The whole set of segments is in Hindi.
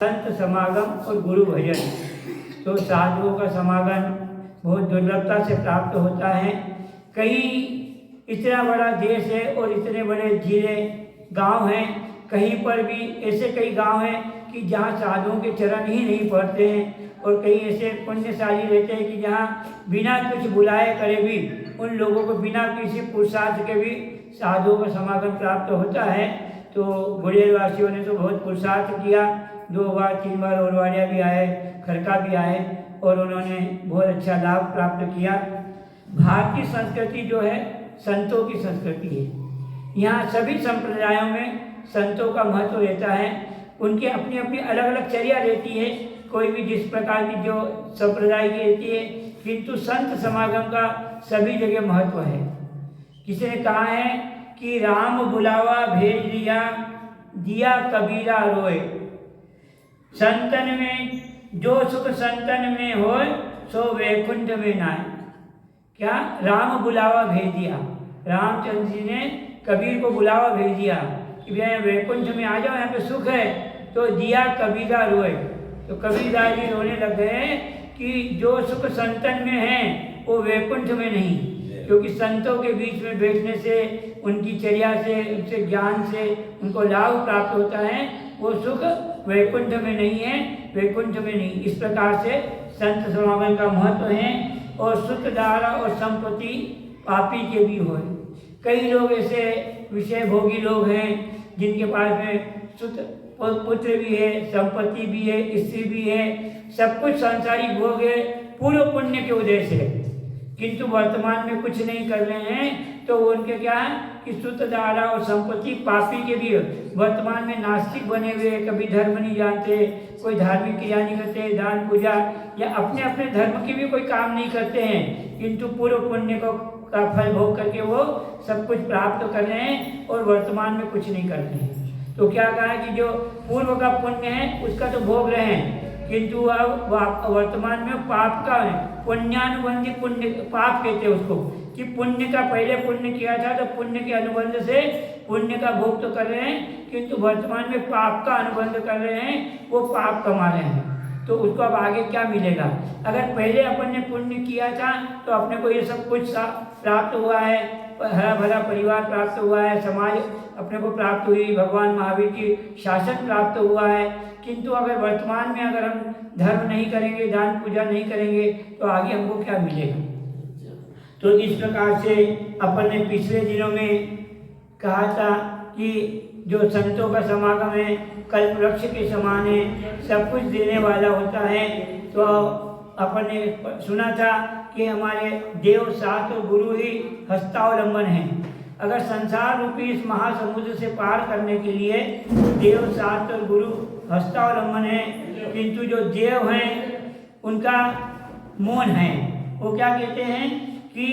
संत समागम और गुरु भजन। तो साधुओं का समागम बहुत दुर्लभता से प्राप्त होता है। कहीं इतना बड़ा देश है और इतने बड़े जिले गांव हैं, कहीं पर भी ऐसे कई गांव हैं कि जहां साधुओं के चरण ही नहीं पड़ते हैं, और कई ऐसे पुण्यशाली रहते हैं कि जहां बिना कुछ बुलाए करे भी उन लोगों को बिना किसी पुरुषार्थ के भी साधुओं का समागम प्राप्त होता है। तो गुड़ेल वासियों ने तो बहुत पुरुषार्थ किया, 2 बार 3 बार ओरवाड़िया भी आए, खरका भी आए और उन्होंने बहुत अच्छा लाभ प्राप्त किया। भारतीय संस्कृति जो है संतों की संस्कृति है। यहाँ सभी संप्रदायों में संतों का महत्व रहता है। उनकी अपनी अपनी अलग अलग चर्या रहती है, कोई भी जिस प्रकार की जो संप्रदाय की रहती है, किंतु संत समागम का सभी जगह महत्व है। किसी ने कहा है कि राम बुलावा भेज दिया, दिया कबीरा रोए। संतन में जो सुख संतन में होए, सो वैकुंठ में नाय। क्या? राम बुलावा भेज दिया, रामचंद्र जी ने कबीर को बुलावा भेज दिया कि भैया वैकुंठ में आ जाओ, यहाँ पे सुख है। तो दिया कबीरा रोए। तो कबीरदास जी रोने लग गए कि जो सुख संतन में है वो वैकुंठ में नहीं, क्योंकि संतों के बीच में बैठने से, उनकी चर्या से, उनसे ज्ञान से उनको लाभ प्राप्त होता है। वो सुख वैकुंठ में नहीं है, वैकुंठ में नहीं। इस प्रकार से संत समागम का महत्व है। और सुत दारा और संपत्ति पापी के भी होए। कई लोग ऐसे विषय भोगी लोग हैं जिनके पास में सुत पुत्र भी है, संपत्ति भी है, स्त्री भी है, सब कुछ सांसारिक भोग है पूर्व पुण्य के उदय से, किंतु वर्तमान में कुछ नहीं कर रहे हैं। तो उनके क्या है कि सुत दारा और संपत्ति पापी के भी वर्तमान में नास्तिक बने हुए, कभी धर्म नहीं जानते, कोई धार्मिक क्रिया नहीं करते, दान पूजा या अपने अपने धर्म के भी कोई काम नहीं करते हैं, किंतु पूर्व पुण्य को का फल भोग करके वो सब कुछ प्राप्त कर रहे हैं और वर्तमान में कुछ नहीं कर रहे हैं। तो क्या कहा कि जो पूर्व का पुण्य है उसका तो भोग रहे हैं, किंतु अब वर्तमान में पाप का है, पुण्यानुबंधी पुण्य पाप कहते हैं उसको, कि पुण्य का पहले पुण्य किया था तो पुण्य के अनुबंध से पुण्य का भोग तो कर रहे हैं, किंतु वर्तमान में पाप का अनुबंध कर रहे हैं, वो पाप कमा रहे हैं। तो उसको अब आगे क्या मिलेगा? अगर पहले अपन ने पुण्य किया था तो अपने को ये सब कुछ प्राप्त हुआ है, हरा भरा परिवार प्राप्त हुआ है, समाज अपने को प्राप्त हुई, भगवान महावीर की शासन प्राप्त हुआ है। किंतु अगर वर्तमान में अगर हम धर्म नहीं करेंगे, दान पूजा नहीं करेंगे, तो आगे हमको क्या मिलेगा? तो इस प्रकार से अपन ने पिछले दिनों में कहा था कि जो संतों का समागम है कल्प वृक्ष के समान है, सब कुछ देने वाला होता है। तो अपन ने सुना था कि हमारे देव शास्त्र गुरु ही हस्तावलंबन है। अगर संसार रूपी इस महासमुद्र से पार करने के लिए देव शास्त्र और गुरु हस्तावलंबन है, किंतु जो देव हैं उनका मौन है। वो क्या कहते हैं कि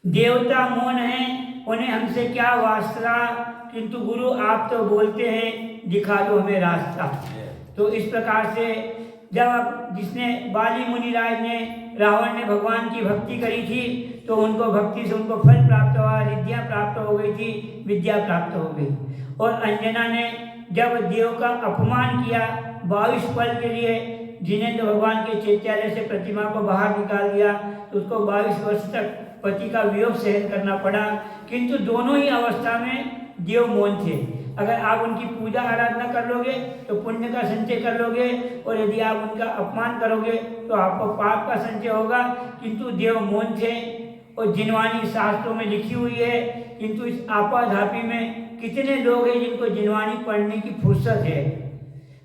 देवता मौन है, उन्हें हमसे क्या वास्ता, किंतु गुरु आप तो बोलते हैं, दिखा दो हमें रास्ता। तो इस प्रकार से जब जिसने बाली मुनिराज ने, रावण ने भगवान की भक्ति करी थी, तो उनको भक्ति से उनको फल प्राप्त हुआ, विद्या प्राप्त हो गई थी, विद्या प्राप्त हो गई। और अंजना ने जब देव का अपमान किया 22 पल के लिए, जिन्हें तो भगवान के चैत्यालय से प्रतिमा को बाहर निकाल दिया, तो उसको 22 वर्ष तक पति का वियोग सहन करना पड़ा। किंतु दोनों ही अवस्था में देव मौन थे। अगर आप उनकी पूजा आराधना कर लोगे तो पुण्य का संचय कर लोगे, और यदि आप उनका अपमान करोगे तो आपको पाप का संचय होगा। किंतु देव मौन थे। और जिनवानी शास्त्रों में लिखी हुई है, किंतु इस आपाधापी में कितने लोग हैं जिनको जिनवानी पढ़ने की फुर्सत है।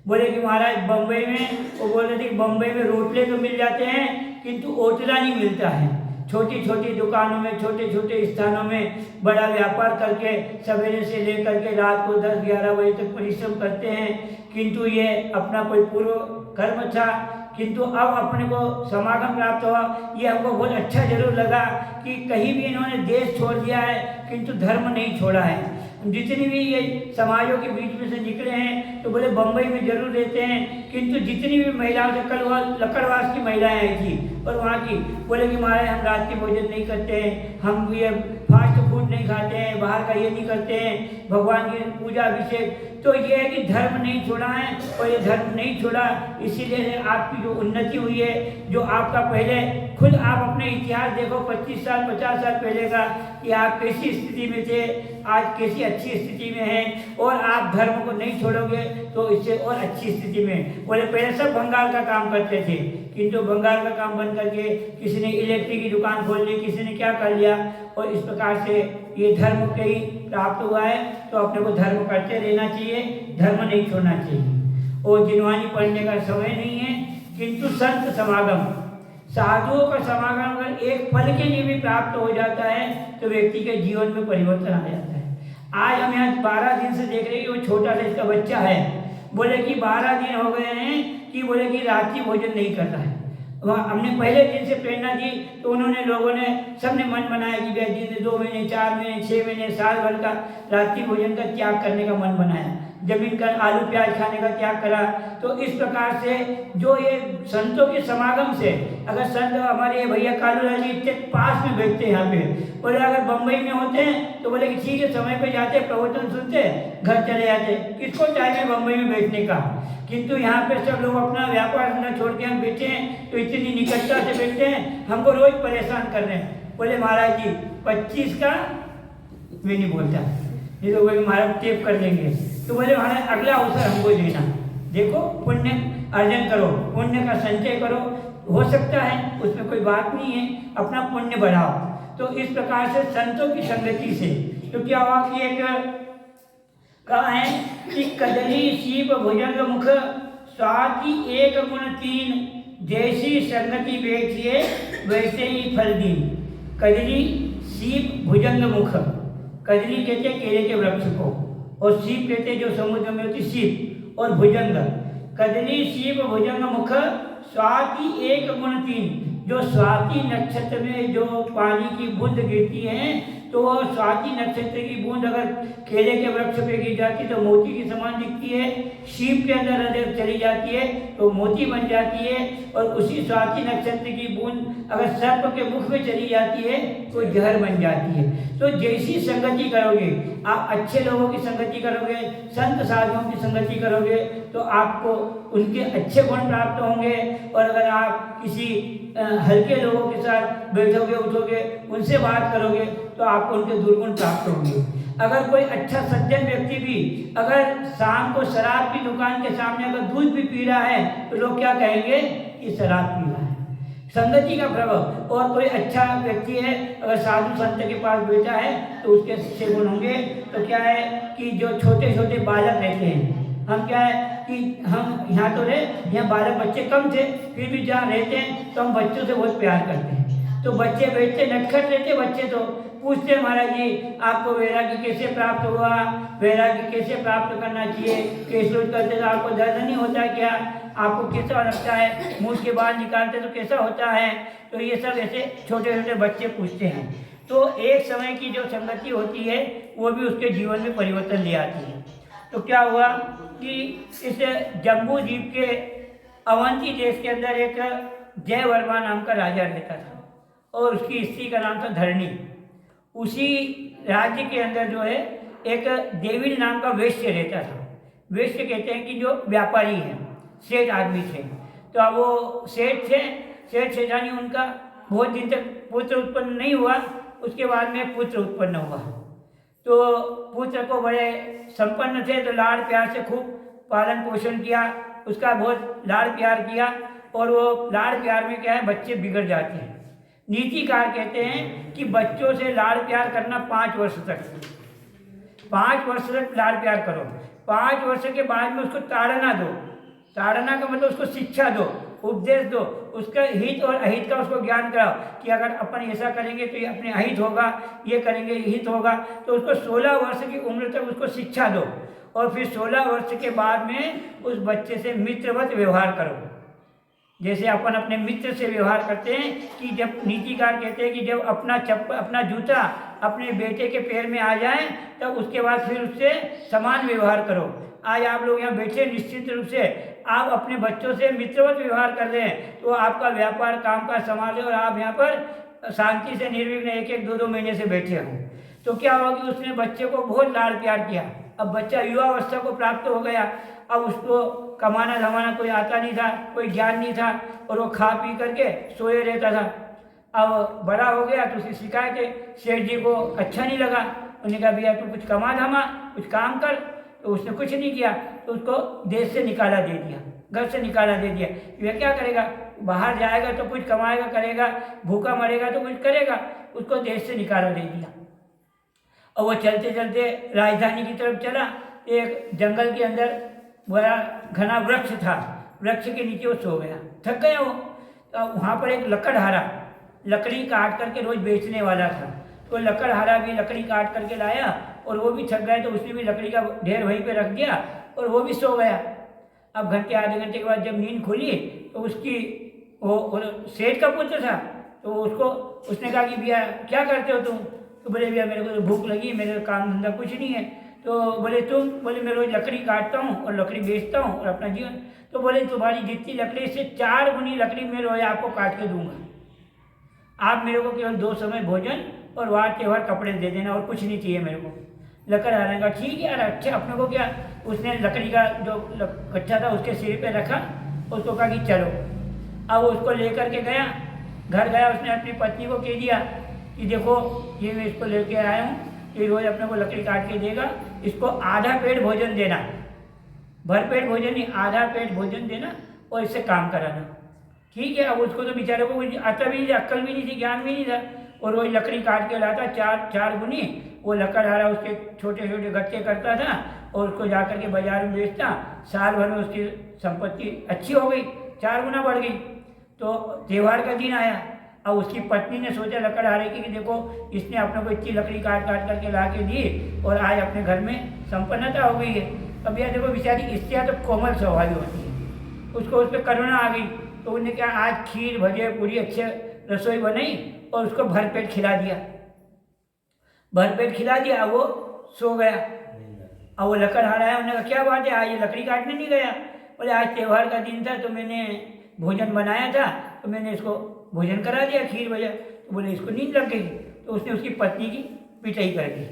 बोले कि महाराज बम्बई में, वो बोल रहे थे कि बम्बई में रोटले तो मिल जाते हैं, किंतु ओटला नहीं मिलता है। छोटी छोटी दुकानों में, छोटे छोटे स्थानों में बड़ा व्यापार करके सवेरे से लेकर के रात को 10-11 बजे तक परिश्रम करते हैं, किंतु ये अपना कोई पूर्व कर्म था। किंतु अब अपने को समागम प्राप्त हुआ, ये हमको बहुत अच्छा जरूर लगा कि कहीं भी इन्होंने देश छोड़ दिया है, किंतु धर्म नहीं छोड़ा है। जितनी भी ये समाजों के बीच में से निकले हैं तो बोले बम्बई में जरूर रहते हैं, किंतु जितनी भी महिलाओं से, कल वहाँ लकड़वास की महिलाएं आई थी और वहाँ की बोले कि महाराज हम रात के भोजन नहीं करते हैं, हम ये फास्ट फूड नहीं खाते हैं, बाहर का ये नहीं करते हैं, भगवान की पूजा अभिषेक। तो ये है कि धर्म नहीं छोड़ा है, और ये धर्म नहीं छोड़ा इसीलिए आपकी जो उन्नति हुई है, जो आपका पहले खुद आप अपने इतिहास देखो 25 साल 50 साल पहले का, कि आप कैसी स्थिति में थे, आज कैसी अच्छी स्थिति में हैं, और आप धर्म को नहीं छोड़ोगे तो इससे और अच्छी स्थिति में। बोले पहले सब बंगाल का काम करते थे, किंतु बंगाल का काम बंद करके किसी ने इलेक्ट्रिक की दुकान खोल ली, किसी ने क्या कर लिया, और इस प्रकार से ये धर्म कहीं प्राप्त हुआ है। तो अपने को धर्म करते रहना चाहिए, धर्म नहीं छोड़ना चाहिए। और जिनवानी पढ़ने का समय नहीं है, किंतु संत समागम, साधुओं का समागम अगर एक पल के लिए भी प्राप्त हो जाता है तो व्यक्ति के जीवन में परिवर्तन आ जाता है। आज हम यहाँ 12 दिन से देख रहे हैं कि वो छोटा सा इसका बच्चा है, बोले कि 12 दिन हो गए हैं कि बोले कि रात्रि भोजन नहीं करता है। हमने पहले दिन से प्रेरणा दी तो उन्होंने लोगों ने सबने मन बनाया कि भाई दिन 2 महीने 4 महीने 6 महीने साल भर का रात्रि भोजन का त्याग करने का मन बनाया, जमीन का आलू प्याज खाने का त्याग करा। तो इस प्रकार से जो ये संतों के समागम से, अगर संत हमारे भैया कालूलाल जी इतने पास में बैठते हैं यहाँ पे, बोले अगर बम्बई में होते हैं तो बोले कि ठीक है समय पे जाते प्रवचन सुनते घर चले जाते, किसको चाहिए बम्बई में बैठने का। किंतु यहाँ पे सब लोग अपना व्यापार धंधा छोड़ के हम बैठे हैं, तो इतनी निकटता से बैठते हैं, हमको रोज परेशान कर रहे हैं। बोले महाराज जी 25 का मैं नहीं बोलता, नहीं तो बोले महाराज टेप कर देंगे। तो बोले महाराज अगला अवसर हमको देना, देखो पुण्य अर्जन करो, पुण्य का संचय करो, हो सकता है उसमें कोई बात नहीं है, अपना पुण्य बढ़ाओ। तो इस प्रकार से संतों की संगति से तो क्या हुआ कि एक कहा है कि कदली शीप भुजंग मुख स्वाति एक गुण 3, जैसी संगति बैठिए वैसे ही फल दीन। कदली शीप भुजंग मुख, कदली कहते हैं केले के वृक्ष को, और शीप कहते हैं जो समुद्र में होती शीप, और भुजंग, कदली शीप भुजंग मुख स्वाति एक गुण 3, जो स्वाति नक्षत्र में जो पानी की बूंद गिरती है, तो स्वाति नक्षत्र की बूंद अगर केले के वृक्ष पे गिर जाती तो मोती की समान दिखती है, शीप के अंदर अगर चली जाती है तो मोती बन जाती है, और उसी स्वाति नक्षत्र की बूंद अगर सर्प के मुख में चली जाती है तो जहर बन जाती है। तो जैसी संगति करोगे, आप अच्छे लोगों की संगति करोगे, संत साधुओं की संगति करोगे, तो आपको उनके अच्छे गुण प्राप्त होंगे। और अगर आप किसी हल्के लोगों के साथ बैठोगे उठोगे, उनसे बात करोगे, तो आपको उनके दुर्गुण प्राप्त होंगे। अगर कोई अच्छा सज्जन व्यक्ति भी अगर शाम को शराब की दुकान के सामने अगर दूध भी पी रहा है तो लोग क्या कहेंगे कि शराब पी रहा है, संगति का प्रभाव। और कोई अच्छा व्यक्ति है अगर साधु संत के पास बैठा है तो उसके अच्छे गुण होंगे। तो क्या है कि जो छोटे छोटे बालक रहते हैं, हम क्या है कि हम यहाँ तो रहे, यहाँ बालक बच्चे कम थे, फिर भी जहाँ रहते हैं तो हम बच्चों से बहुत प्यार करते हैं। तो बच्चे बैठते नटखट रहते, बच्चे तो पूछते महाराज जी आपको वैराग्य कैसे प्राप्त हुआ, वैराग्य कैसे प्राप्त करना चाहिए, कैसे करते तो आपको दर्द नहीं होता क्या, आपको कैसा लगता है, मुंह के बाहर निकालते तो कैसा होता है। तो ये सब ऐसे छोटे छोटे बच्चे पूछते हैं। तो एक समय की जो संगति होती है वो भी उसके जीवन में परिवर्तन ले आती है। तो क्या हुआ कि इस जम्बू द्वीप के अवंती देश के अंदर एक जय वर्मा नाम का राजा रहता था, और उसकी स्त्री का नाम था धरणी। उसी राज्य के अंदर जो है एक देवी नाम का वैश्य रहता था। वैश्य कहते हैं कि जो व्यापारी हैं, सेठ आदमी थे। तो अब वो सेठ थे, सेठ सेठानी, उनका बहुत दिन तक पुत्र उत्पन्न नहीं हुआ। उसके बाद में पुत्र उत्पन्न हुआ, तो पुत्र को बड़े संपन्न थे, तो लाड़ प्यार से खूब पालन पोषण किया, उसका बहुत लाड़ प्यार किया। और वो लाड़ प्यार में क्या है, बच्चे बिगड़ जाते हैं। नीतिकार कहते हैं कि बच्चों से लाड़ प्यार करना 5 वर्ष तक, 5 वर्ष तक लाड़ प्यार करो। 5 वर्ष के बाद में उसको ताड़ना दो। ताड़ना का मतलब उसको शिक्षा दो, उपदेश दो, उसका हित और अहित का उसको ज्ञान कराओ कि अगर अपन ऐसा करेंगे तो ये अपने अहित होगा, ये करेंगे हित होगा। तो उसको 16 वर्ष की उम्र तक उसको शिक्षा दो, और फिर 16 वर्ष के बाद में उस बच्चे से मित्रवत व्यवहार करो, जैसे अपन अपने मित्र से व्यवहार करते हैं। कि जब नीतिकार कहते हैं कि जब अपना जूता अपने बेटे के पैर में आ जाए तब उसके बाद फिर उससे समान व्यवहार करो। आज आप लोग यहाँ बैठे निश्चित रूप से आप अपने बच्चों से मित्रवत व्यवहार कर रहे हैं, तो आपका व्यापार काम का संभाले और आप यहाँ पर शांति से निर्विघ्न 1-1, 2-2 महीने से बैठे हो। तो क्या हुआ कि उसने बच्चे को बहुत लाड़ प्यार किया, अब बच्चा युवावस्था को प्राप्त हो गया, अब उसको कमाना धमाना कोई आता नहीं था, कोई ज्ञान नहीं था, और वो खा पी करके सोए रहता था। अब बड़ा हो गया तो उसकी शिकायत है, सेठ जी को अच्छा नहीं लगा। उन्होंने कहा भैया तू कुछ कमा धमा, कुछ काम कर। तो उसने कुछ नहीं किया, तो उसको देश से निकाला दे दिया, घर से निकाला दे दिया। वह क्या करेगा, बाहर जाएगा तो कुछ कमाएगा करेगा, भूखा मरेगा तो कुछ करेगा, उसको देश से निकाला दे दिया। और वो चलते चलते राजधानी की तरफ चला। एक जंगल के अंदर बड़ा घना वृक्ष था, वृक्ष के नीचे वो सो गया, थक गया वो। तो वहाँ पर एक लकड़हारा लकड़ी काट करके रोज बेचने वाला था, तो लकड़हारा भी लकड़ी काट करके लाया, और वो भी थक गया तो उसने भी लकड़ी का ढेर वहीं पे रख दिया और वो भी सो गया। अब घंटे आधे घंटे के बाद जब नींद खुली तो उसकी वो सेठ का पुत्र था, तो उसने कहा कि भैया क्या करते हो तुम? तो बोले भैया मेरे को तो भूख लगी, मेरे काम धंधा कुछ नहीं है। तो बोले तुम? बोले मैं रोज लकड़ी काटता हूँ और लकड़ी बेचता हूँ और अपना जीवन। तो बोले तुम्हारी जितनी लकड़ी से 4 गुनी लकड़ी मैं रोज आपको काट के दूंगा, आप मेरे को केवल 2 समय भोजन और वार त्योहार कपड़े दे देना, और कुछ नहीं चाहिए मेरे को। लकड़हारे का ठीक है यार, अच्छा अपने को क्या। उसने लकड़ी का जो कच्चा था उसके सिर पे रखा, उसको कहा कि चलो। अब उसको लेकर के गया, घर गया, उसने अपनी पत्नी को कह दिया कि देखो ये मैं इसको लेके आया हूँ, ये रोज अपने को लकड़ी काट के देगा, इसको आधा पेट भोजन देना, भरपेट भोजन नहीं, आधा पेट भोजन देना और इससे काम कराना। ठीक है। अब उसको तो बेचारे को कुछ आता भी नहीं था, अक्ल भी नहीं थी, ज्ञान भी नहीं था, और रोज लकड़ी काट के लाता 4 गुनी। वो लकड़हारा उसके छोटे छोटे गट्टे करता था और उसको जा करके बाजार में बेचता। साल भर में उसकी संपत्ति अच्छी हो गई, 4 गुना बढ़ गई। तो त्यौहार का दिन आया। अब उसकी पत्नी ने सोचा लकड़हारे की कि देखो इसने अपने को इतनी लकड़ी काट काट करके ला के दी और आज अपने घर में संपन्नता हो गई है। अब यह देखो बेचारी स्त्रियाँ तो कोमल स्वभाव होती है, उसको उस पर करुणा आ गई। तो उन्हें क्या आज खीर भजे पूरी अच्छे रसोई बनाई और उसको भरपेट खिला दिया, भरपेट खिला दिया। वो सो गया। अब वो लकड़हारा है, उन्होंने कहा क्या बात है, आज ये लकड़ी काटने नहीं गया? बोले आज त्यौहार का दिन था तो मैंने भोजन बनाया था, तो मैंने इसको भोजन करा दिया, खीर भजा। तो बोले इसको नींद लग गई, तो उसने उसकी पत्नी की पिटाई कर दी,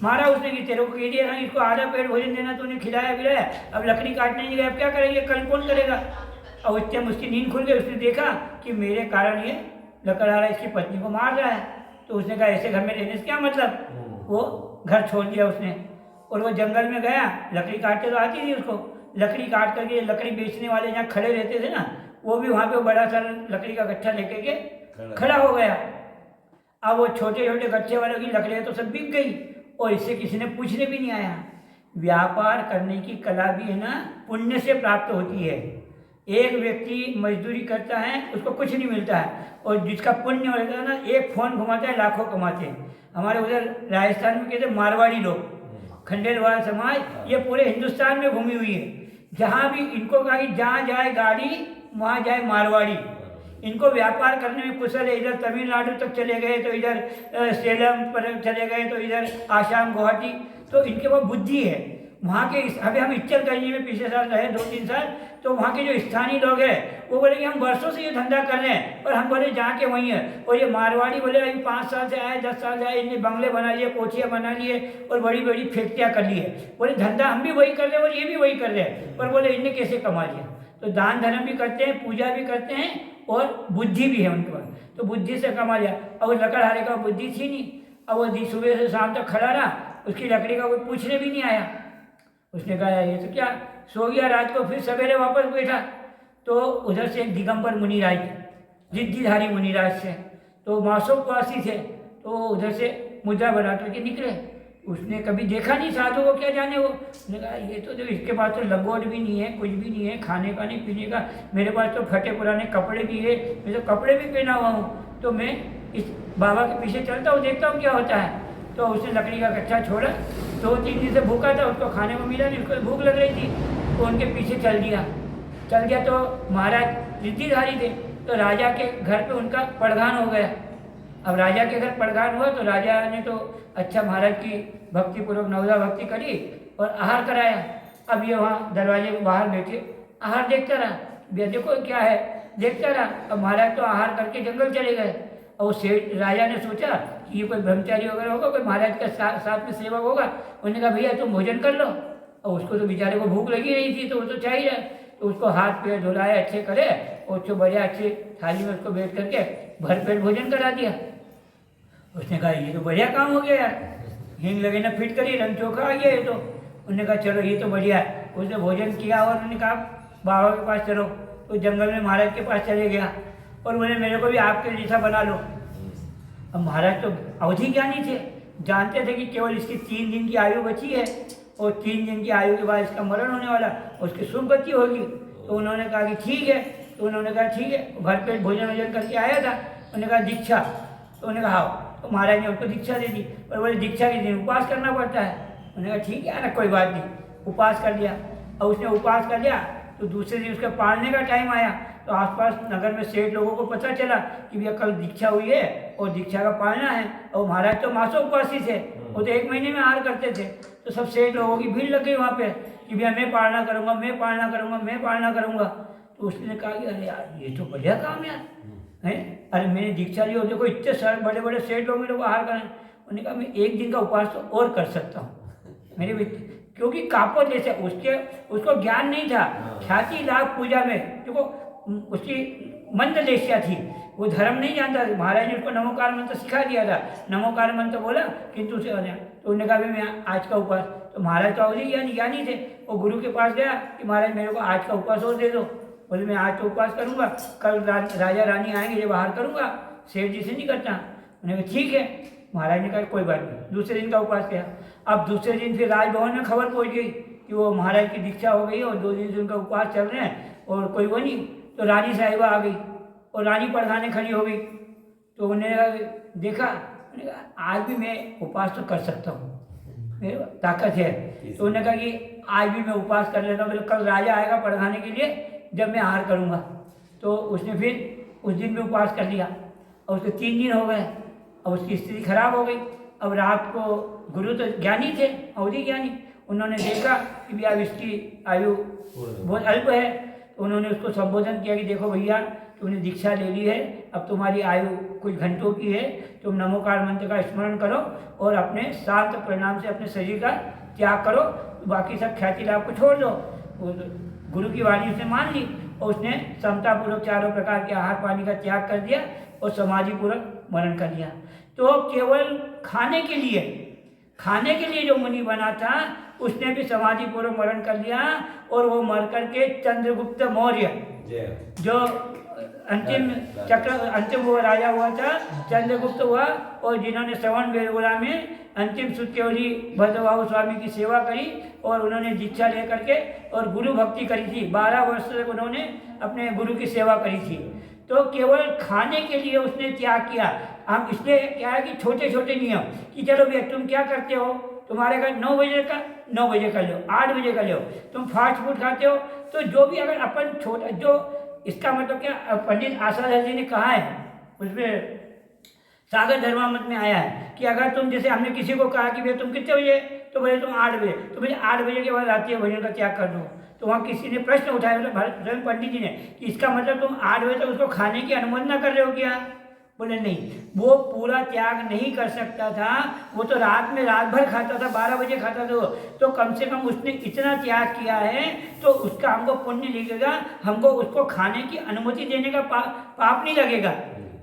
मारा उसने कि तेरे को कह दिया था इसको आधा पेट भोजन देना, तो उन्हें खिलाया पिलाया, अब लकड़ी काटने नहीं गया, अब क्या करेंगे, कल कौन करेगा? और उस टाइम उसकी नींद खुल गई, उसने देखा कि मेरे कारण ये लकड़हारा इसकी पत्नी को मार रहा है। तो उसने कहा ऐसे घर में रहने से क्या मतलब, वो घर छोड़ दिया उसने और वो जंगल में गया। लकड़ी काटते तो आती थी उसको, लकड़ी काट करके लकड़ी बेचने वाले जहाँ खड़े रहते थे ना, वो भी वहाँ पे बड़ा सारा लकड़ी का गट्ठा लेके के खड़ा हो गया। अब वो छोटे छोटे गट्ठे वालों की लकड़ियाँ तो सब बिक गई और इससे किसी ने पूछने भी नहीं आया। व्यापार करने की कला भी है ना, पुण्य से प्राप्त होती है। एक व्यक्ति मजदूरी करता है उसको कुछ नहीं मिलता है, और जिसका पुण्य होता है ना, एक फोन घुमाता है लाखों कमाते हैं। हमारे उधर राजस्थान में कहते मारवाड़ी लोग, खंडेलवाल समाज, ये पूरे हिंदुस्तान में घूमी हुई है। जहाँ भी इनको कहा कि जहाँ जाए गाड़ी वहाँ जाए मारवाड़ी। इनको व्यापार करने में कुशल है। इधर तमिलनाडु तक चले गए तो इधर सेलम पर चले गए तो इधर आसाम गुवाहाटी, तो इनके पास बुद्धि है। वहाँ के अभी हम इच्चलकरंजी में पिछले साल रहे 2-3 साल, तो वहाँ के जो स्थानीय लोग हैं वो बोले कि हम वर्षों से ये धंधा कर रहे हैं, और हम बोले जहाँ के वहीं हैं। और ये मारवाड़ी बोले अभी 5 साल से आए, 10 साल से आए, इनने बंगले बना लिए, कोठियाँ बना लिए और बड़ी बड़ी फैक्ट्रियाँ कर ली है। बोले धंधा हम भी वही कर रहे हैं और ये भी वही कर रहे हैं, पर बोले इनने कैसे कमा लिया। तो दान धर्म भी करते हैं, पूजा भी करते हैं और बुद्धि भी है उनके पास, तो बुद्धि से कमा लिया। अब वो लकड़हारे का बुद्धि थी नहीं। अब वो सुबह से शाम तक खड़ा रहा, उसकी लकड़ी का कोई पूछने भी नहीं आया। उसने कहा ये तो क्या, सो गया रात को, फिर सवेरे वापस बैठा। तो उधर से एक दिगंबर मुनिराज, रिद्धिधारी मुनिराज से, तो मासोपवासी थे, तो उधर से मुद्रा बना करके निकले। उसने कभी देखा नहीं साधु को, क्या जाने वो। उसने कहा ये तो जो इसके पास तो लंगोट भी नहीं है, कुछ भी नहीं है, खाने का नहीं, पीने का। मेरे पास तो फटे पुराने कपड़े भी है, मैं तो कपड़े भी पहना हुआ हूँ, तो मैं इस बाबा के पीछे चलता हूँ, देखता हूँ क्या होता है। तो उसने लकड़ी का कच्चा छोड़ा, 2-3 दिन से भूखा था, उसको खाने को मिला नहीं, उसको भूख लग रही थी, तो उनके पीछे चल दिया। तो महाराज रिद्धिधारी थे, तो राजा के घर पे उनका पड़गान हो गया। अब राजा के घर पड़गान हुआ तो राजा ने तो अच्छा महाराज की भक्तिपूर्वक नवदा भक्ति करी और आहार कराया। अब ये वहाँ दरवाजे के बाहर बैठे आहार देखता रहा, भैया देखो क्या है, देखता रहा। अब महाराज तो आहार करके जंगल चले गए, और सेठ राजा ने सोचा कि ये कोई ब्रह्मचारी वगैरह होगा, कोई महाराज का साथ में सेवक होगा। उन्होंने कहा भैया तुम भोजन कर लो। और उसको तो बेचारे को भूख लगी रही थी, तो वो तो चाहिए, तो उसको हाथ पैर धुलाए अच्छे करे और उसको बढ़िया अच्छी थाली में उसको बैठ करके भरपेट भोजन करा दिया। उसने कहा ये तो बढ़िया काम हो गया यार, हींग लगे ना फिट करी, रंग चोखा आ गया ये तो। उन्होंने कहा चलो ये तो बढ़िया है। उसने भोजन किया और उन्होंने कहा बाबा के पास चलो। तो जंगल में महाराज के पास चले गया और बोले मेरे को भी आपके जैसा बना लो। अब महाराज तो अवधि ज्ञानी थे, जानते थे कि केवल इसकी 3 दिन की आयु बची है और 3 दिन की आयु के बाद इसका मरण होने वाला, उसकी शुभ गति होगी। तो उन्होंने कहा कि ठीक है। तो उन्होंने कहा ठीक है, भरपेट भोजन वोजन करके आया था। उन्होंने कहा दीक्षा। तो उन्होंने कहा हाँ। तो महाराज ने उसको दीक्षा दे दी। और बोले दीक्षा के दिन उपवास करना पड़ता है। उन्होंने कहा ठीक है ना, कोई बात नहीं। उपवास कर लिया। और उसने उपवास कर लिया तो दूसरे दिन उसके पालने का टाइम आया। तो आसपास नगर में सेठ लोगों को पता चला कि भैया कल दीक्षा हुई है और दीक्षा का पालना है। और महाराज तो मासों उपवासी थे, वो तो 1 महीने में आहार करते थे। तो सब सेठ लोगों की भीड़ लग गई वहाँ पे कि भैया मैं पालना करूँगा, मैं पालना करूँगा, मैं पालना करूँगा। तो उसने कहा कि अरे यार ये तो बढ़िया काम यार है, अरे मैंने दीक्षा ली और देखो इतने सारे बड़े बड़े सेठ लोग मेरे को आहार करें। उन्होंने कहा मैं 1 दिन का उपवास तो और कर सकता हूँ मेरे भी, क्योंकि कापो जैसे उसको ज्ञान नहीं था। ख्याति लाभ पूजा में देखो उसकी मंदलेशिया थी, वो धर्म नहीं जानता। महाराज ने उसको नमोकार मंत्र सिखा दिया था, नमोकार मंत्र बोला किंतु उसे। तो उन्होंने कहा मैं आज का उपवास। तो महाराज तो अवधि ज्ञानी थे, वो गुरु के पास गया कि महाराज मेरे को आज का उपवास और दे दो। बोले मैं आज तो उपवास करूँगा, कल राजा रानी आएंगे जब आहार करूँगा, सेठ जी से नहीं करता। उन्होंने कहा ठीक है। महाराज ने कहा कोई बात नहीं। दूसरे दिन का उपवास किया। अब दूसरे दिन फिर राजभवन में खबर पहुँच गई कि वो महाराज की दीक्षा हो गई और 2 दिन से उनका उपवास चल रहे हैं और कोई वो नहीं। तो रानी साहिबा आ गई और रानी पढ़ाने खड़ी हो गई। तो उन्होंने देखा, उन्होंने कहा आज भी मैं उपवास तो कर सकता हूँ, मेरे ताकत है। तो उन्होंने कहा कि आज भी मैं उपवास कर लेता हूँ, बोले कल राजा आएगा पढ़ाने के लिए जब मैं आहार करूँगा। तो उसने फिर उस दिन भी उपवास कर लिया और उसके 3 दिन हो गए। अब उसकी स्थिति खराब हो गई। अब रात को गुरु तो ज्ञानी थे, अवधि ज्ञानी, उन्होंने देखा कि भैया इसकी आयु बहुत अल्प है। तो उन्होंने उसको संबोधन किया कि देखो भैया तुमने दीक्षा ले ली है, अब तुम्हारी आयु कुछ घंटों की है, तुम नमोकार मंत्र का स्मरण करो और अपने शांत परिणाम से अपने शरीर का त्याग करो, बाकी सब ख्याति लाभ को छोड़ दो। गुरु की वाणी उसने मान ली और उसने समतापूर्वक 4 प्रकार के आहार पानी का त्याग कर दिया और समाधिपूर्वक मरण कर दिया। तो केवल खाने के लिए जो मुनि बना था उसने भी समाधिपूर्वक मरण कर लिया और वो मर करके चंद्रगुप्त मौर्य जो अंतिम वो राजा हुआ था, चंद्रगुप्त हुआ, और जिन्होंने श्रवण बेलगोला में अंतिम सूर्यवली भद्रबाहु स्वामी की सेवा करी और उन्होंने दीक्षा लेकर के और गुरु भक्ति करी थी। 12 वर्ष तक उन्होंने अपने गुरु की सेवा करी थी। तो केवल खाने के लिए उसने त्याग किया। हम इसलिए क्या है कि छोटे छोटे नियम कि चलो भैया तुम क्या करते हो, तुम्हारे घर 9 बजे का 9 बजे कर लो, 8 बजे कर लो, तुम फास्ट फूड खाते हो। तो जो भी अगर अपन छोटा, जो इसका मतलब क्या पंडित आशाधर जी ने कहा है उसमें सागर धर्मामत में आया है कि अगर तुम जैसे हमने किसी को कहा कि भैया तुम कितने बजे, तो बोले तुम 8 बजे, तो भैया 8 बजे के बाद रात्रि भोजन का त्याग कर दो। तो वहाँ किसी ने प्रश्न उठाया स्वयं पंडित जी ने कि इसका मतलब तुम 8 बजे तक उसको खाने की अनुमति ना कर रहे हो क्या? बोले नहीं, वो पूरा त्याग नहीं कर सकता था, वो तो रात भर खाता था, 12 बजे खाता था। तो कम से कम उसने इतना त्याग किया है तो उसका हमको पुण्य लगेगा, हमको उसको खाने की अनुमति देने का पाप नहीं लगेगा।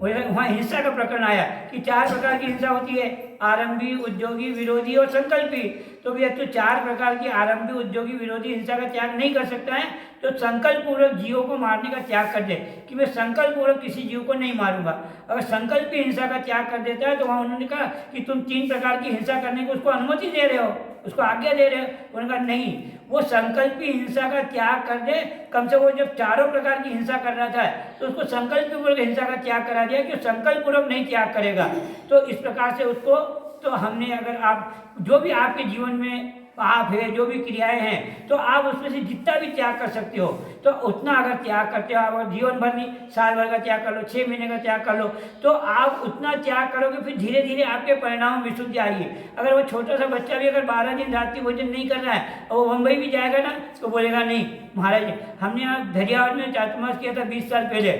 वहाँ हिंसा का प्रकरण आया कि 4 प्रकार की हिंसा होती है, आरंभी, उद्योगी, विरोधी और संकल्पी। तो भैया तो 4 प्रकार की आरंभी, उद्योगी, विरोधी हिंसा का त्याग नहीं कर सकता है तो संकल्प पूर्वक जीवों को मारने का त्याग कर दे कि मैं संकल्प पूर्वक किसी जीव को नहीं मारूंगा। अगर संकल्प की हिंसा का त्याग कर देता है तो वहाँ उन्होंने कहा कि तुम 3 प्रकार की हिंसा करने को उसको अनुमति दे रहे हो, उसको आज्ञा दे रहे हो। उन्होंने कहा नहीं, वो संकल्पी हिंसा का त्याग कर दे। कम से वो जब 4 प्रकार की हिंसा कर रहा था तो उसको संकल्प पूर्वक हिंसा का त्याग करा दिया कि संकल्प पूर्वक नहीं त्याग करेगा। तो इस प्रकार से उसको, तो हमने अगर आप जो भी आपके जीवन में पाप है, जो भी क्रियाएं हैं, तो आप उसमें से जितना भी त्याग कर सकते हो तो उतना अगर त्याग करते हो, आप अगर जीवन भर नहीं, साल भर का त्याग कर लो, 6 महीने का त्याग कर लो, तो आप उतना त्याग करोगे फिर धीरे धीरे आपके परिणाम में विशुद्धि आएगी। अगर वो छोटा सा बच्चा भी अगर 12 दिन रात्रि भोजन नहीं कर रहा है और वो मुंबई भी जाएगा ना तो बोलेगा नहीं महाराज, हमने यहाँ धरियावद में चातुर्मास किया था 20 साल पहले,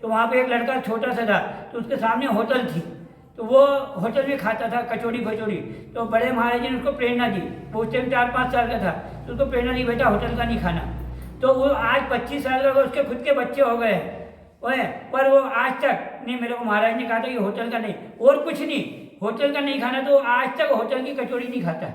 तो वहाँ पे एक लड़का छोटा सा था, तो उसके सामने होटल थी, तो वो होटल में खाता था कचौड़ी फचौड़ी। तो बड़े महाराज जी ने उसको प्रेरणा दी, वो उस टाइम 4-5 साल का था, तो उसको प्रेरणा दी बेटा होटल का नहीं खाना। तो वो आज 25 साल का, उसके खुद के बच्चे हो गए हैं, पर वो आज तक नहीं, मेरे को महाराज ने कहा था कि होटल का नहीं और कुछ नहीं, होटल का नहीं खाना, तो आज तक होटल की कचौड़ी नहीं खाता।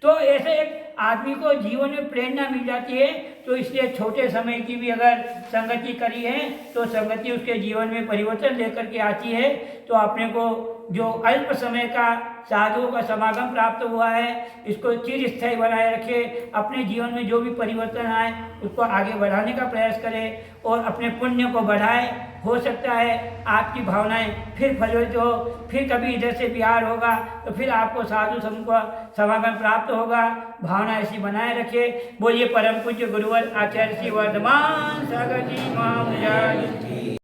तो ऐसे एक आदमी को जीवन में प्रेरणा मिल जाती है। तो इसलिए छोटे समय की भी अगर संगति करी है तो संगति उसके जीवन में परिवर्तन लेकर के आती है। तो अपने को जो अल्प समय का साधुओं का समागम प्राप्त हुआ है, इसको चिरस्थायी बनाए रखे, अपने जीवन में जो भी परिवर्तन आए उसको आगे बढ़ाने का प्रयास करें और अपने पुण्य को बढ़ाए। हो सकता है आपकी भावनाएं फिर फलित हो, फिर कभी इधर से बिहार होगा तो फिर आपको साधु संघ का समागम प्राप्त होगा। भावना ऐसी बनाए रखे। बोलिए परम पूज्य गुरुवर आचार्य श्री वर्धमान सागर जी महाराज।